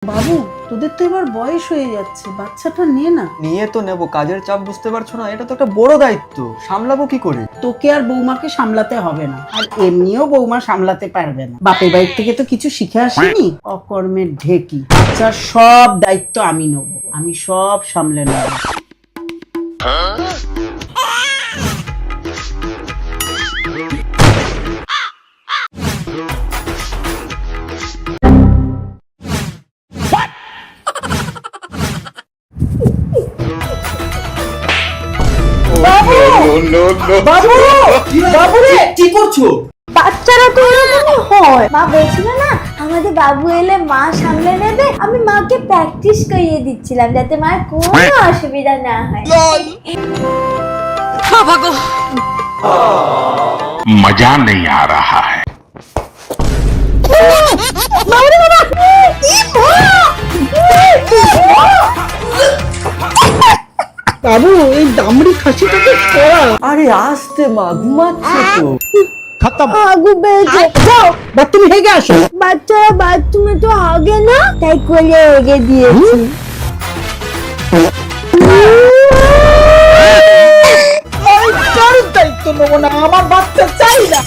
বাবু, তোদের তো এবার বয়স হয়ে যাচ্ছে, বাচ্চাটা নে না। নিয়ে তো নেবো, কাজের চাপ বুঝতে পারছো না? এটা তো একটা বড় দায়িত্ব, সামলাবো কি করে? তোকে আর বৌমাকে সামলাতে হবে না, আর এমনিও বৌমা সামলাতে পারবে না। বাপের বাড়ির থেকে তো কিছু শিখে আসিনি, অকর্মের ঢেকি। বাচ্চার সব দায়িত্ব আমি নেবো, আমি সব সামলে নেব। বাবু, বাবু রে, কি করছো? বাচ্চারা তো এরকম হয়। মা বলছিল না আমাদের বাবু এলে মা সামলে নেবে, আমি মাকে প্র্যাকটিস করিয়ে দিচ্ছিলাম যাতে মার কোনো অসুবিধা না হয়। मजा नहीं आ रहा है। বাবু, এই দামড়ি খাসিটাকে ছড়া। আরে আস্তে মা, ঘুমাচ্ছে তো। আগু বেজে যাও, বাথরুমে হেগে আসো। বাচ্চারা বাথরুমে তো আগে না, তাই কোলে এগে দিয়েছি। আমি কারোর দায়িত্ব নেবো না, আমার বাচ্চা চাই না।